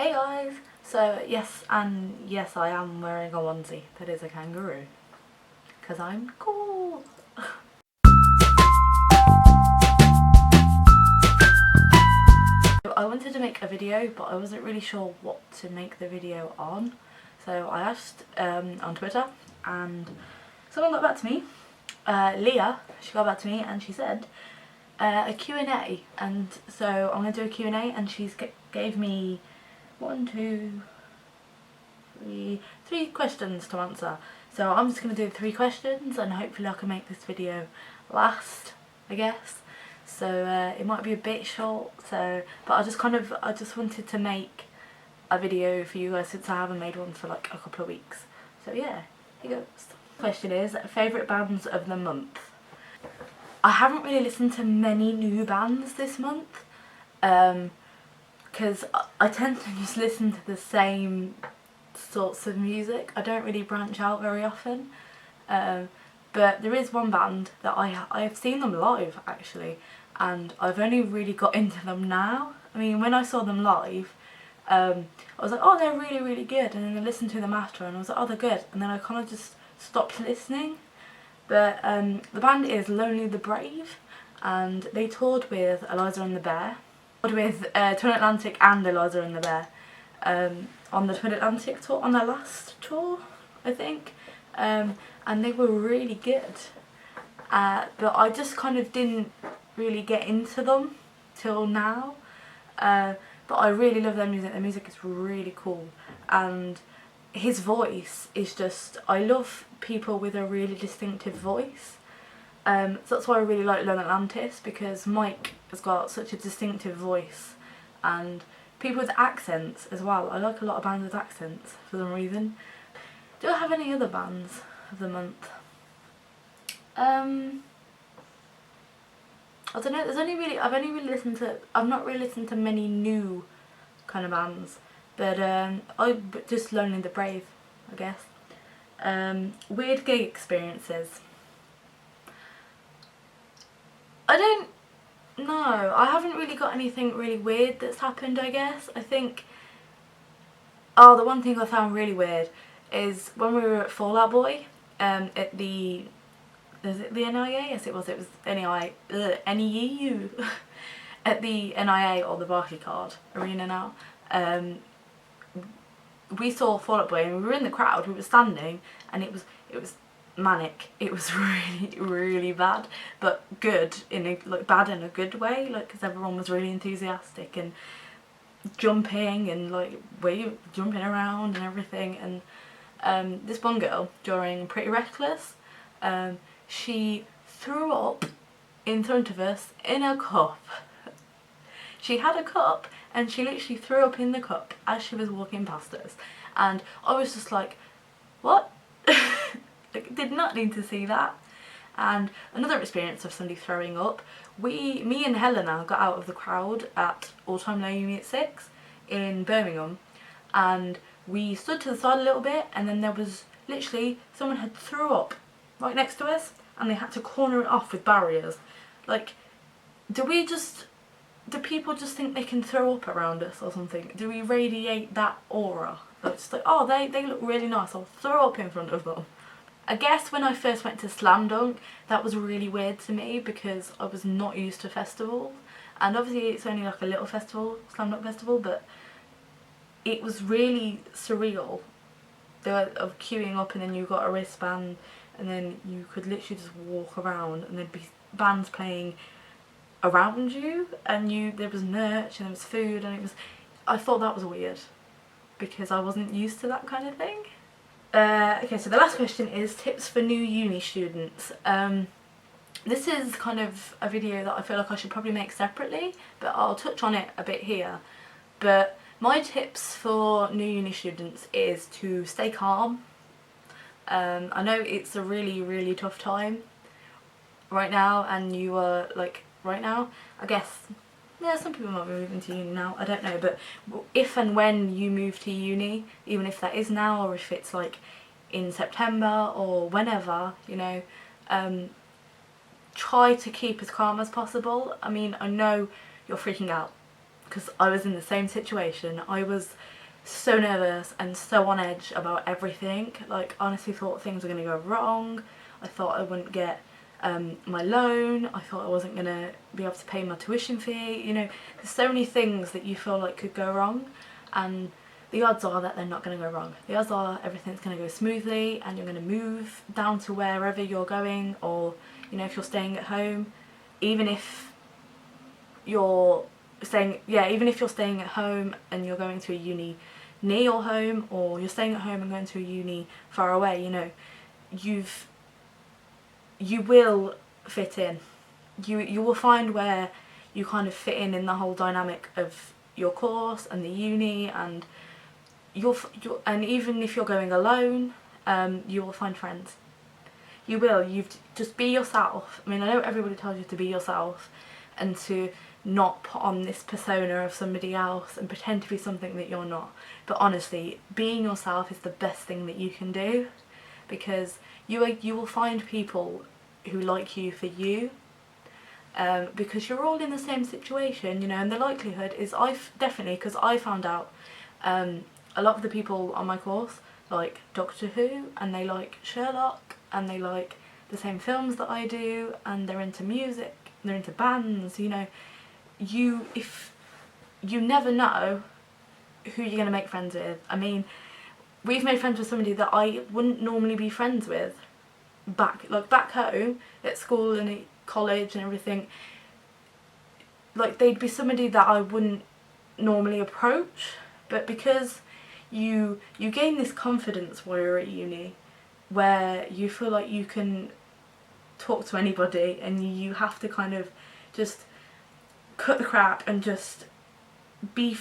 Hey guys! So yes, and yes, I am wearing a onesie that is a kangaroo. Because I'm cool! I wanted to make a video, but I wasn't really sure what to make the video on. So I asked on Twitter, and someone got back to me. Leah, she got back to me and she said a Q&A. And so I'm going to do a Q&A, and she's gave me three questions to answer. So I'm just going to do 3 questions, and hopefully I can make this video last, I guess. So it might be a bit short, but I just wanted to make a video for you guys since I haven't made one for like a couple of weeks. So yeah, here goes. Question is, favourite bands of the month? I haven't really listened to many new bands this month, because I tend to just listen to the same sorts of music. I don't really branch out very often, but there is one band that I've seen them live actually, and I've only really got into them now. I mean, when I saw them live, I was like, oh, they're really, really good, and then I listened to them after and I was like, oh, they're good, and then I kind of just stopped listening. But the band is Lonely the Brave, and they toured with Eliza and the Bear, with Twin Atlantic and Eliza and the Bear, on the Twin Atlantic tour, on their last tour, I think, and they were really good. But I just kind of didn't really get into them till now. But I really love their music. Their music is really cool, and his voice is just, I love people with a really distinctive voice. So that's why I really like Lone Atlantis, because Mike has got such a distinctive voice, and people with accents as well. I like a lot of bands with accents for some reason. Do I have any other bands of the month? I don't know. I've not really listened to many new kind of bands, but just Lonely the Brave, I guess. Weird gig experiences. I don't know. I haven't really got anything really weird that's happened, I guess. I think, oh, the one thing I found really weird is when we were at Fall Out Boy, at the, is it the NIA? Yes, it was NEU. At the NIA, or the Barclaycard Arena now. We saw Fall Out Boy, and we were in the crowd, we were standing, and it was manic. It was really, really bad, but good, in a, like, bad in a good way, like, because everyone was really enthusiastic and jumping and like jumping around and everything. And this one girl, during Pretty Reckless, she threw up in front of us in a cup. She had a cup and she literally threw up in the cup as she was walking past us, and I was just like, what? Like, did not need to see that. And another experience of somebody throwing up, me and Helena got out of the crowd at All Time Low Unit 6 in Birmingham, and we stood to the side a little bit, and then there was literally someone had threw up right next to us, and they had to corner it off with barriers. Like, do people just think they can throw up around us or something? Do we radiate that aura? That's like, oh, they look really nice, I'll throw up in front of them. I guess when I first went to Slam Dunk, that was really weird to me because I was not used to festivals, and obviously it's only like a little festival, Slam Dunk Festival, but it was really surreal of queuing up, and then you got a wristband, and then you could literally just walk around, and there'd be bands playing around you, and there was merch and there was food, and I thought that was weird because I wasn't used to that kind of thing. Okay, so the last question is tips for new uni students. This is kind of a video that I feel like I should probably make separately, but I'll touch on it a bit here. But my tips for new uni students is to stay calm. I know it's a really, really tough time right now, and you are like, right now, I guess, yeah, some people might be moving to uni now, I don't know, but if and when you move to uni, even if that is now, or if it's like in September or whenever, you know, try to keep as calm as possible. I mean, I know you're freaking out because I was in the same situation. I was so nervous and so on edge about everything. Like, honestly thought things were going to go wrong. I thought I wouldn't get my loan. I thought I wasn't going to be able to pay my tuition fee. You know, there's so many things that you feel like could go wrong, and the odds are that they're not going to go wrong. The odds are everything's going to go smoothly and you're going to move down to wherever you're going, or, you know, if you're staying at home, even if you're staying at home and you're going to a uni near your home, or you're staying at home and going to a uni far away, you know, you will fit in. You will find where you kind of fit in the whole dynamic of your course and the uni, and and even if you're going alone, you will find friends. You will. Just be yourself. I mean, I know everybody tells you to be yourself and to not put on this persona of somebody else and pretend to be something that you're not. But honestly, being yourself is the best thing that you can do, because you will find people who like you for you, because you're all in the same situation, you know. And the likelihood is, because I found out a lot of the people on my course like Doctor Who, and they like Sherlock, and they like the same films that I do, and they're into music, they're into bands, you know. You never know who you're going to make friends with. I mean, we've made friends with somebody that I wouldn't normally be friends with back home at school and at college and everything. Like, they'd be somebody that I wouldn't normally approach, but because you gain this confidence while you're at uni, where you feel like you can talk to anybody, and you have to kind of just cut the crap and just be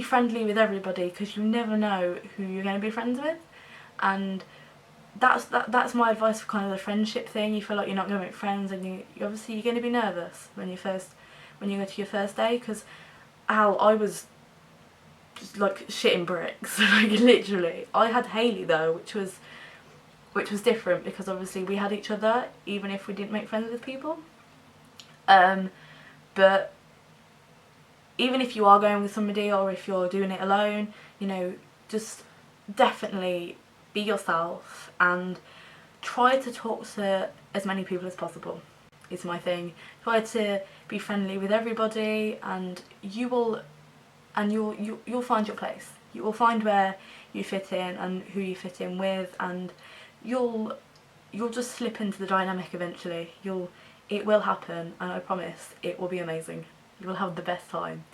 friendly with everybody, because you never know who you're going to be friends with. And that's my advice for kind of the friendship thing. You feel like you're not going to make friends, and you obviously you're going to be nervous when you go to your first day, because I was just like shitting bricks. Like, literally. I had Hayley though, which was different, because obviously we had each other even if we didn't make friends with people. But even if you are going with somebody, or if you're doing it alone, you know, just definitely be yourself and try to talk to as many people as possible. It's my thing. Try to be friendly with everybody, and you'll find your place. You will find where you fit in and who you fit in with, and you'll just slip into the dynamic eventually. It will happen, and I promise it will be amazing. You will have the best time.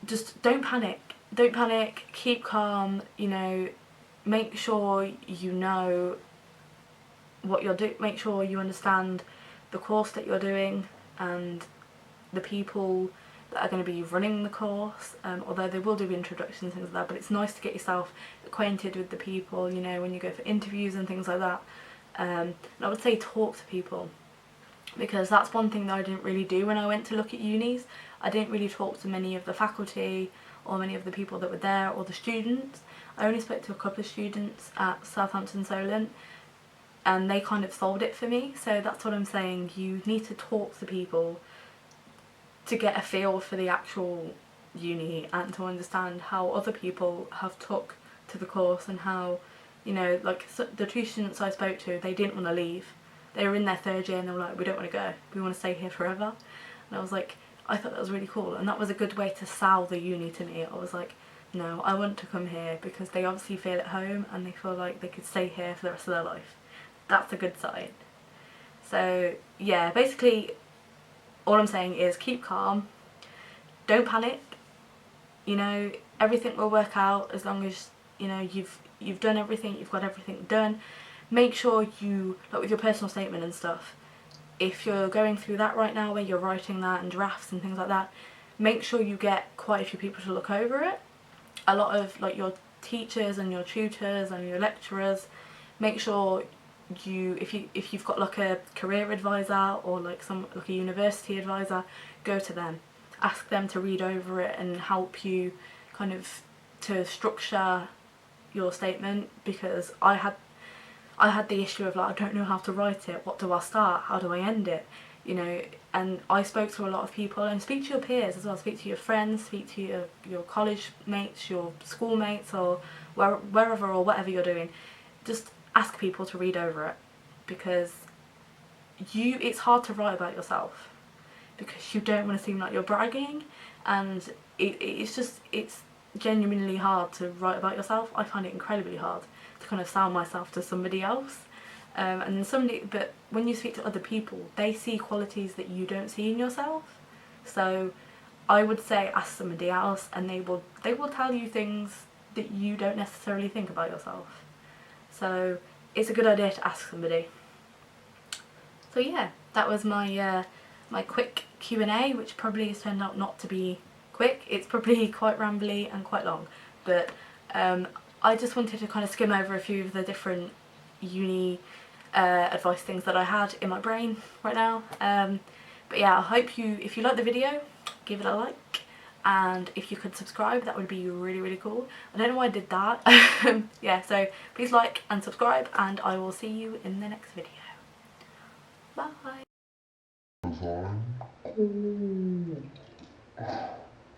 Just don't panic. Don't panic. Keep calm. You know, make sure you know what you're doing. Make sure you understand the course that you're doing and the people that are going to be running the course. Although they will do introductions and things like that, but it's nice to get yourself acquainted with the people, you know, when you go for interviews and things like that. And I would say talk to people, because that's one thing that I didn't really do when I went to look at unis. I didn't really talk to many of the faculty or many of the people that were there, or the students. I only spoke to a couple of students at Southampton Solent, and they kind of sold it for me. So that's what I'm saying. You need to talk to people to get a feel for the actual uni, and to understand how other people have took to the course, and how, you know, like the two students I spoke to, they didn't want to leave. They were in their third year and they were like, we don't want to go, we want to stay here forever. And I was like, I thought that was really cool, and that was a good way to sell the uni to me. I was like, no, I want to come here, because they obviously feel at home and they feel like they could stay here for the rest of their life. That's a good sign. So yeah, basically all I'm saying is keep calm, don't panic, you know, everything will work out as long as, you know, you've done everything, you've got everything done. Make sure you, like with your personal statement and stuff, if you're going through that right now where you're writing that and drafts and things like that, make sure you get quite a few people to look over it. A lot of like your teachers and your tutors and your lecturers, make sure if you've got like a career advisor or like a university advisor, go to them, ask them to read over it and help you kind of to structure your statement, because I had the issue of like, I don't know how to write it, what do I start, how do I end it, you know, and I spoke to a lot of people, and speak to your peers as well, speak to your friends, speak to your college mates, your school mates, or wherever or whatever you're doing. Just ask people to read over it, because it's hard to write about yourself because you don't want to seem like you're bragging, and it's genuinely hard to write about yourself. I find it incredibly hard to kind of sell myself to somebody else. But when you speak to other people, they see qualities that you don't see in yourself. So I would say ask somebody else, and they will tell you things that you don't necessarily think about yourself. So it's a good idea to ask somebody. So yeah, that was my my quick Q&A, which probably has turned out not to be quick. It's probably quite rambly and quite long, but I just wanted to kind of skim over a few of the different uni advice things that I had in my brain right now. But yeah, I hope if you like the video, give it a like, and if you could subscribe, that would be really, really cool. I don't know why I did that. Yeah, so please like and subscribe, and I will see you in the next video. Bye.